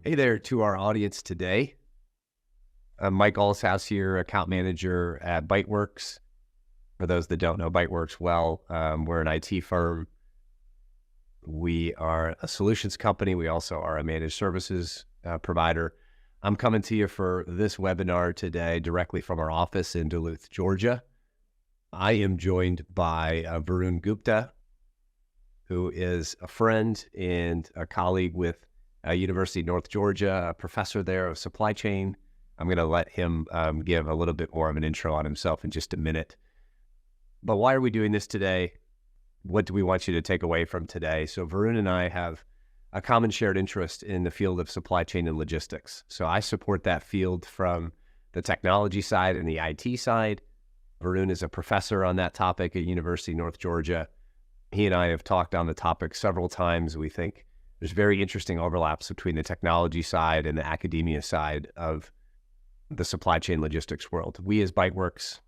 Hey there to our audience today. I'm Mike Allshouse here, account manager at ByteWorks. For those that don't know ByteWorks well, we're an IT firm. We are a solutions company. We also are a managed services provider. I'm coming to you for this webinar today directly from our office in Duluth, Georgia. I am joined by Varun Gupta, who is a friend and a colleague with University of North Georgia, a professor there of supply chain. I'm going to let him give a little bit more of an intro on himself in just a minute. But why are we doing this today? What do we want you to take away from today? So Varun and I have a common shared interest in the field of supply chain and logistics. So I support that field from the technology side and the IT side. Varun is a professor on that topic at University of North Georgia. He and I have talked on the topic several times. We think there's very interesting overlaps between the technology side and the academia side of the supply chain logistics world. We as ByteWorks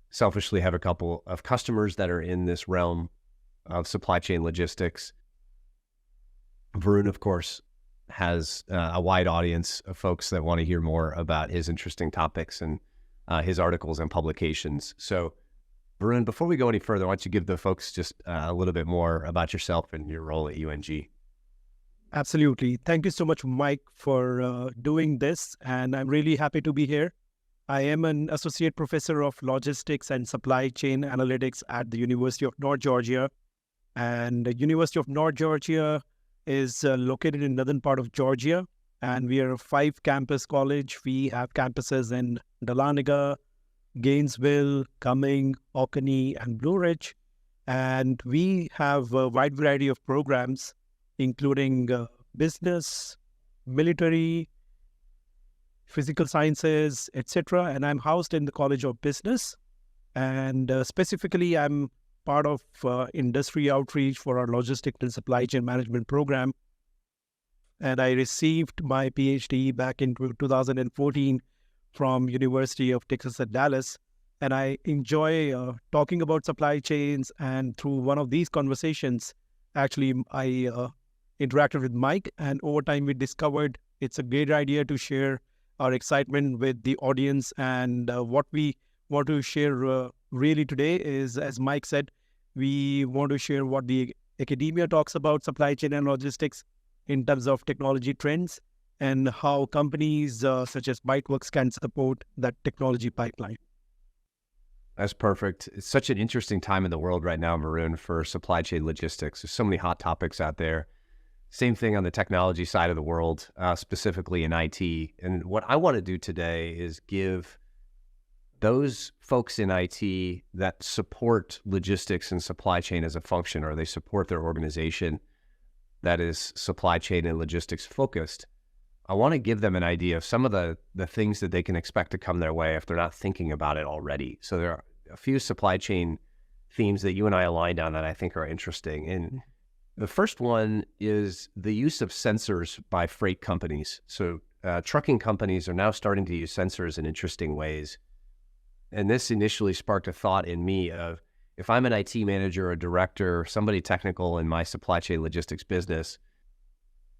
selfishly have a couple of customers that are in this realm of supply chain logistics. Varun, of course, has a wide audience of folks that want to hear more about his interesting topics and his articles and publications. So Varun, before we go any further, why don't you give the folks just a little bit more about yourself and your role at UNG? Absolutely. Thank you so much, Mike, for doing this. And I'm really happy to be here. I am an associate professor of logistics and supply chain analytics at the University of North Georgia. And the University of North Georgia is located in northern part of Georgia. And we are a 5-campus college. We have campuses in Dahlonega, Gainesville, Cumming, Oconee, and Blue Ridge. And we have a wide variety of programs, including business, military, physical sciences, etc. And I'm housed in the College of Business. And specifically, I'm part of industry outreach for our logistics and supply chain management program. And I received my PhD back in 2014 from University of Texas at Dallas. And I enjoy talking about supply chains. And through one of these conversations, actually, I interacted with Mike. And over time, we discovered it's a great idea to share our excitement with the audience. And what we want to share really today is, as Mike said, we want to share what the academia talks about supply chain and logistics in terms of technology trends, and how companies such as ByteWorks can support that technology pipeline. That's perfect. It's such an interesting time in the world right now, Varun, for supply chain logistics. There's so many hot topics out there. Same thing on the technology side of the world, specifically in IT. And what I want to do today is give those folks in IT that support logistics and supply chain as a function, or they support their organization that is supply chain and logistics focused, I want to give them an idea of some of the things that they can expect to come their way if they're not thinking about it already. So there are a few supply chain themes that you and I aligned on that I think are interesting. And the first one is the use of sensors by freight companies. So trucking companies are now starting to use sensors in interesting ways. And this initially sparked a thought in me of, if I'm an IT manager, a director, somebody technical in my supply chain logistics business,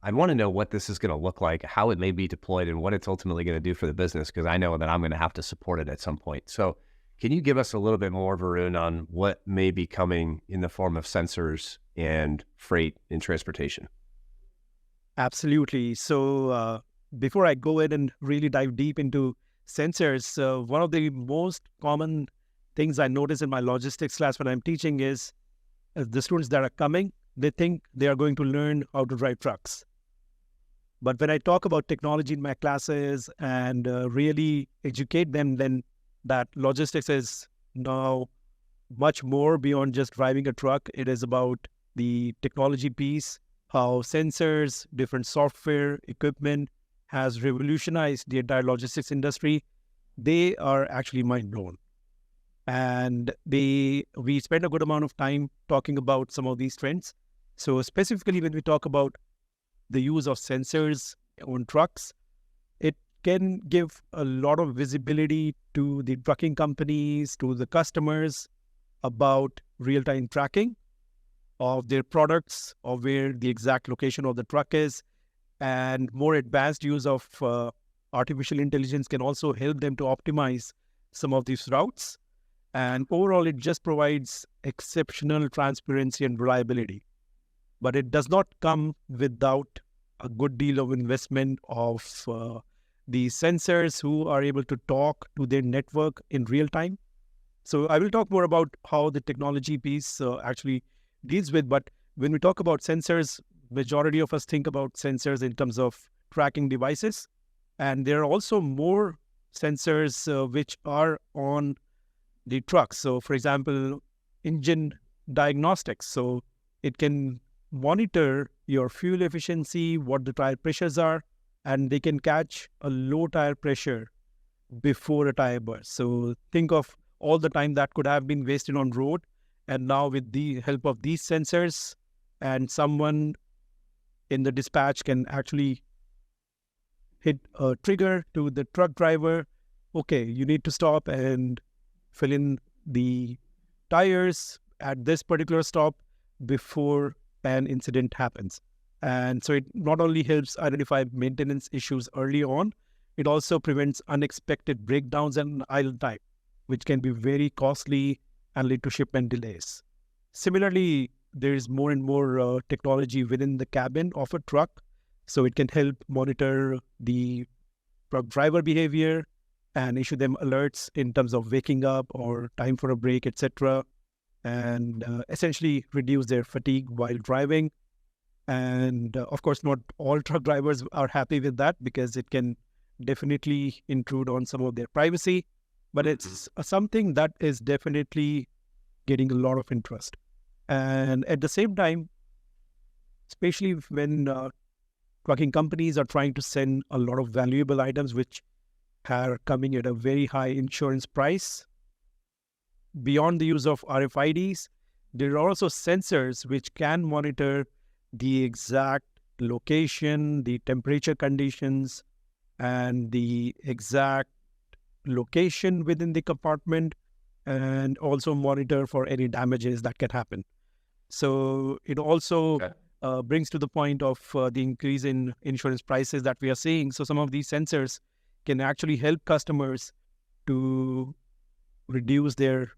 I'd want to know what this is going to look like, how it may be deployed, and what it's ultimately going to do for the business, because I know that I'm going to have to support it at some point. So can you give us a little bit more, Varun, on what may be coming in the form of sensors and freight in transportation? Absolutely. So before I go in and really dive deep into sensors, one of the most common things I notice in my logistics class when I'm teaching is the students that are coming, they think they are going to learn how to drive trucks. But when I talk about technology in my classes and really educate them, then that logistics is now much more beyond just driving a truck. It is about the technology piece, how sensors, different software, equipment has revolutionized the entire logistics industry. They are actually mind-blown. And we spend a good amount of time talking about some of these trends. So specifically when we talk about the use of sensors on trucks, it can give a lot of visibility to the trucking companies, to the customers about real-time tracking of their products, or where the exact location of the truck is. and more advanced use of artificial intelligence can also help them to optimize some of these routes. And overall, it just provides exceptional transparency and reliability. But it does not come without a good deal of investment of the sensors who are able to talk to their network in real time. So I will talk more about how the technology piece actually deals with. But when we talk about sensors, majority of us think about sensors in terms of tracking devices. And there are also more sensors which are on the trucks. So for example, engine diagnostics. So it can monitor your fuel efficiency, what the tire pressures are, and they can catch a low tire pressure before a tire burst. So think of all the time that could have been wasted on road. And now with the help of these sensors, and someone in the dispatch can actually hit a trigger to the truck driver. Okay, you need to stop and fill in the tires at this particular stop before an incident happens. And so it not only helps identify maintenance issues early on, it also prevents unexpected breakdowns and idle time, which can be very costly and lead to shipment delays. Similarly, there is more and more technology within the cabin of a truck. So it can help monitor the truck driver behavior and issue them alerts in terms of waking up or time for a break, etc. And essentially reduce their fatigue while driving. And of course, not all truck drivers are happy with that because it can definitely intrude on some of their privacy. But it's something that is definitely getting a lot of interest. And at the same time, especially when trucking companies are trying to send a lot of valuable items which are coming at a very high insurance price, beyond the use of RFIDs, there are also sensors which can monitor the exact location, the temperature conditions, and the exact location within the compartment, and also monitor for any damages that can happen. So it also brings to the point of the increase in insurance prices that we are seeing. So some of these sensors can actually help customers to reduce their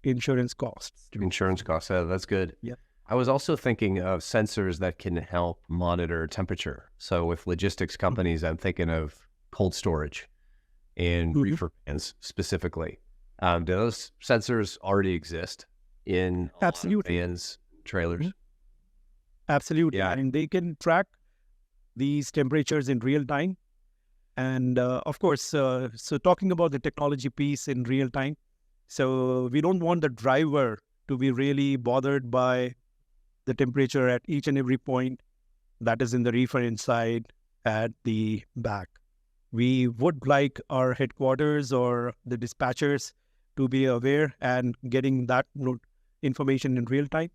insurance costs. Insurance costs, that's good. Yeah. I was also thinking of sensors that can help monitor temperature. So with logistics companies, I'm thinking of cold storage and reefer vans specifically. Do those sensors already exist in Absolutely. vans, trailers? Absolutely. Yeah. And they can track these temperatures in real time. And of course, so talking about the technology piece in real time, so we don't want the driver to be really bothered by the temperature at each and every point that is in the reefer inside at the back. We would like our headquarters or the dispatchers to be aware and getting that information in real time.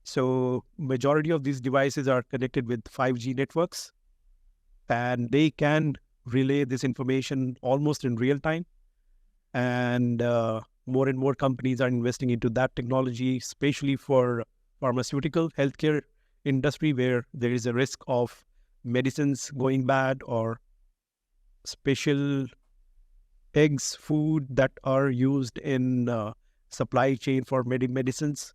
So majority of these devices are connected with 5G networks, and they can relay this information almost in real time. And more and more companies are investing into that technology, especially for pharmaceutical healthcare industry, where there is a risk of medicines going bad or special eggs, food that are used in supply chain for medicines.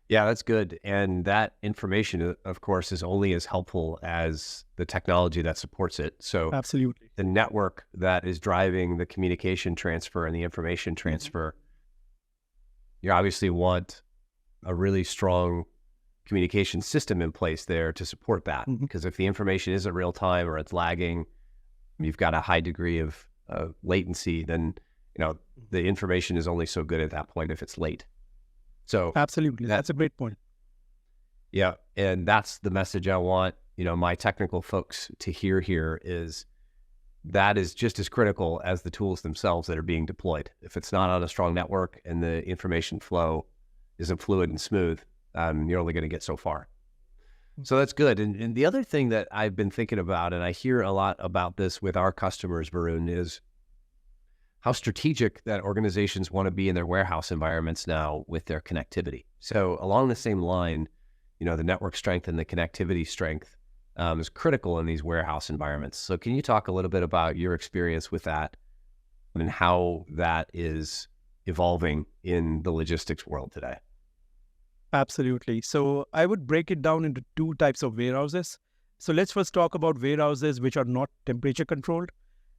Yeah, that's good. And that information, of course, is only as helpful as the technology that supports it. So Absolutely. the network that is driving the communication transfer and the information transfer, you obviously want a really strong communication system in place there to support that. Because if the information isn't real time or it's lagging, you've got a high degree of latency, then the information is only so good at that point if it's late. So absolutely, that's a great point. Yeah, and that's the message I want my technical folks to hear here is that is just as critical as the tools themselves that are being deployed. If it's not on a strong network and the information flow isn't fluid and smooth, you're only going to get so far. So that's good. And the other thing that I've been thinking about, and I hear a lot about this with our customers, Varun, is how strategic that organizations want to be in their warehouse environments now with their connectivity. So along the same line, the network strength and the connectivity strength, is critical in these warehouse environments. So can you talk a little bit about your experience with that and how that is evolving in the logistics world today? Absolutely. So I would break it down into two types of warehouses. So let's first talk about warehouses which are not temperature controlled.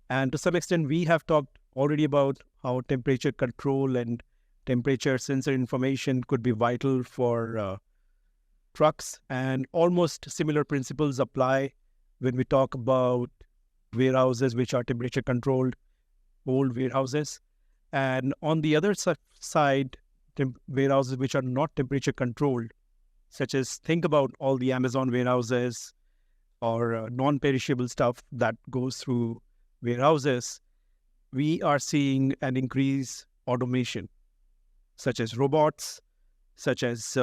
And to some extent, we have talked already about how temperature control and temperature sensor information could be vital for trucks. And almost similar principles apply when we talk about warehouses which are temperature controlled, old warehouses. And on the other side, warehouses which are not temperature controlled, such as think about all the Amazon warehouses or non-perishable stuff that goes through warehouses, we are seeing an increase automation, such as robots, such as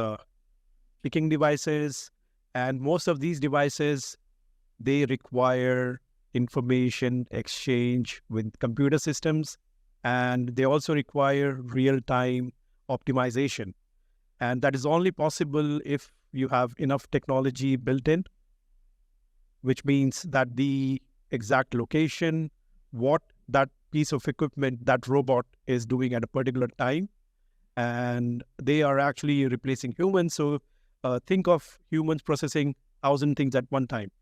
picking devices. And most of these devices, they require information exchange with computer systems, and they also require real-time optimization. And that is only possible if you have enough technology built in, which means that the exact location, what that piece of equipment, that robot is doing at a particular time, and they are actually replacing humans. So think of humans processing 1,000 things at one time,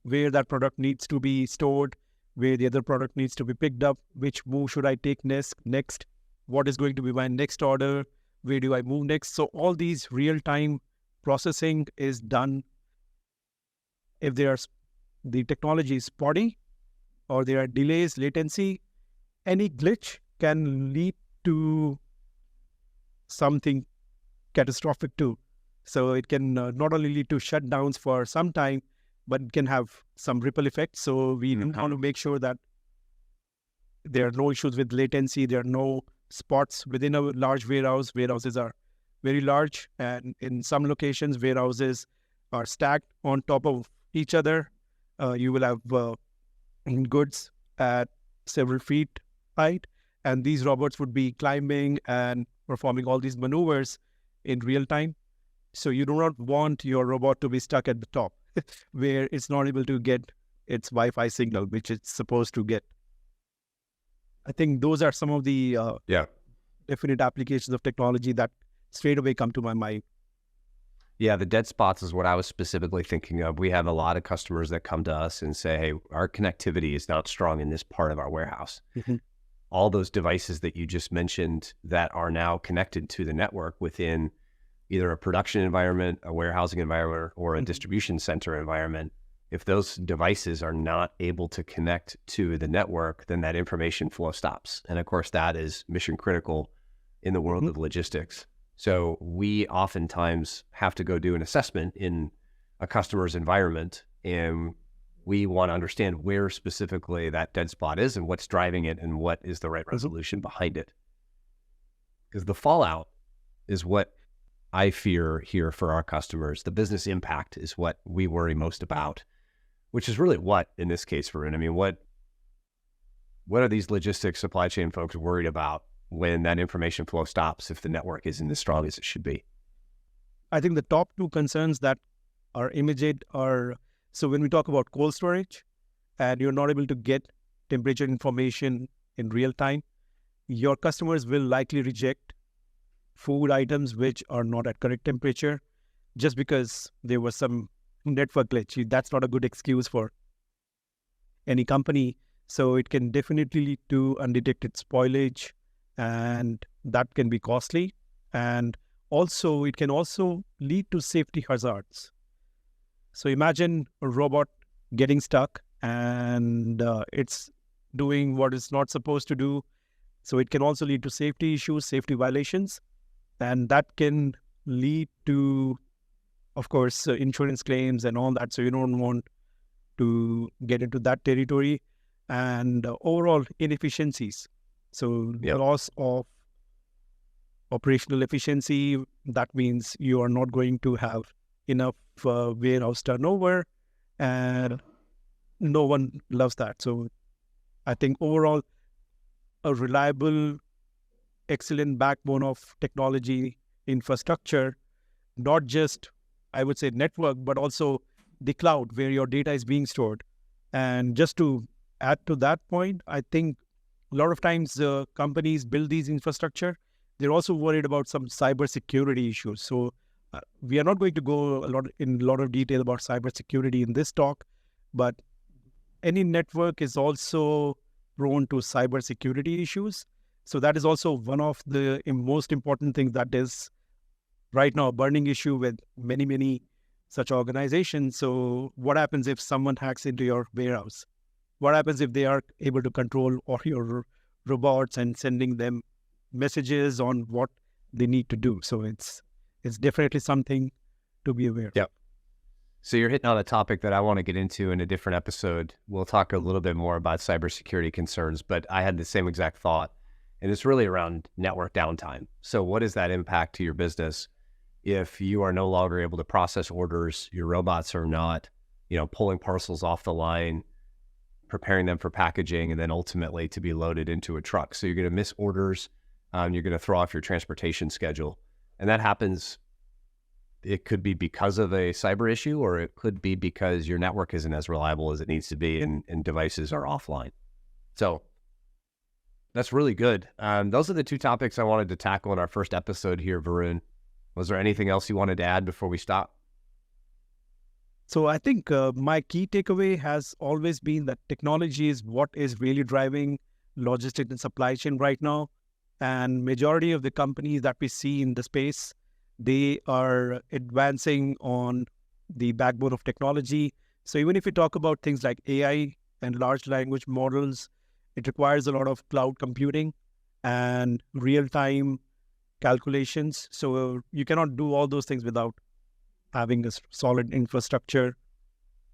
where that product needs to be stored, where the other product needs to be picked up, which move should I take next, what is going to be my next order, where do I move next. So all these real-time processing is done. If the technology is spotty or there are delays, latency, any glitch can lead to something catastrophic too. So it can not only lead to shutdowns for some time, but it can have some ripple effects. So we want to make sure that there are no issues with latency. There are no spots within a large warehouse. Warehouses are very large, and in some locations, warehouses are stacked on top of each other. You will have goods at several feet height, and these robots would be climbing and performing all these maneuvers in real time. So you do not want your robot to be stuck at the top where it's not able to get its Wi-Fi signal, which it's supposed to get. I think those are some of the definite applications of technology that straight away come to my mind. Yeah, the dead spots is what I was specifically thinking of. We have a lot of customers that come to us and say, hey, our connectivity is not strong in this part of our warehouse. Mm-hmm. All those devices that you just mentioned that are now connected to the network within either a production environment, a warehousing environment, or a distribution center environment, if those devices are not able to connect to the network, then that information flow stops. And of course, that is mission critical in the world of logistics. So we oftentimes have to go do an assessment in a customer's environment, and we want to understand where specifically that dead spot is and what's driving it and what is the right resolution behind it. Because the fallout is what I fear here for our customers. The business impact is what we worry most about, which is really what, in this case, Varun, I mean, what are these logistics supply chain folks worried about when that information flow stops if the network isn't as strong as it should be? I think the top two concerns that are immediate are, so when we talk about cold storage and you're not able to get temperature information in real time, your customers will likely reject food items which are not at correct temperature just because there was some network glitch. That's not a good excuse for any company. So it can definitely lead to undetected spoilage, and that can be costly. And also, it can also lead to safety hazards. So imagine a robot getting stuck and it's doing what it's not supposed to do. So it can also lead to safety issues, safety violations, and that can lead to, of course, insurance claims and all that. So you don't want to get into that territory, and overall inefficiencies. So the loss of operational efficiency, that means you are not going to have enough warehouse turnover, and no one loves that. So I think overall, a reliable, excellent backbone of technology infrastructure, not just, I would say, network, but also the cloud where your data is being stored. And just to add to that point, I think a lot of times companies build these infrastructure. They're also worried about some cybersecurity issues. So we are not going to go in a lot of detail about cybersecurity in this talk, but any network is also prone to cybersecurity issues. So that is also one of the most important things that is right now a burning issue with many such organizations. So what happens if someone hacks into your warehouse? What happens if they are able to control all your robots and sending them messages on what they need to do? So it's definitely something to be aware of. Yep. So you're hitting on a topic that I want to get into in a different episode. We'll talk a little bit more about cybersecurity concerns, but I had the same exact thought, and it's really around network downtime. So what does that impact to your business if you are no longer able to process orders, your robots are not, pulling parcels off the line, preparing them for packaging, and then ultimately to be loaded into a truck. So you're going to miss orders. You're going to throw off your transportation schedule. And that happens, it could be because of a cyber issue, or it could be because your network isn't as reliable as it needs to be and devices are offline. So that's really good. Those are the two topics I wanted to tackle in our first episode here, Varun. Was there anything else you wanted to add before we stop? So I think my key takeaway has always been that technology is what is really driving logistics and supply chain right now. And majority of the companies that we see in the space, they are advancing on the backbone of technology. So even if we talk about things like AI and large language models, it requires a lot of cloud computing and real-time calculations. So you cannot do all those things without having a solid infrastructure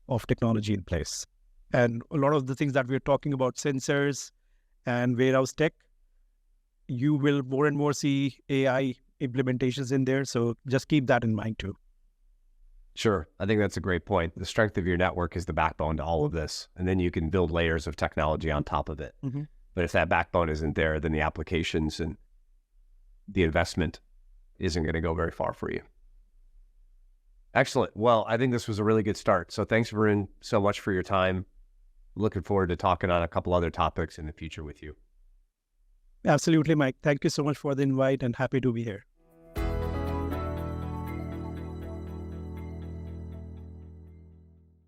of technology in place. And a lot of the things that we're talking about, sensors and warehouse tech, you will more and more see AI implementations in there. So just keep that in mind too. Sure. I think that's a great point. The strength of your network is the backbone to all of this. And then you can build layers of technology on top of it. Mm-hmm. But if that backbone isn't there, then the applications and the investment isn't going to go very far for you. Excellent. Well, I think this was a really good start. So thanks, Varun, so much for your time. Looking forward to talking on a couple other topics in the future with you. Absolutely, Mike. Thank you so much for the invite and happy to be here.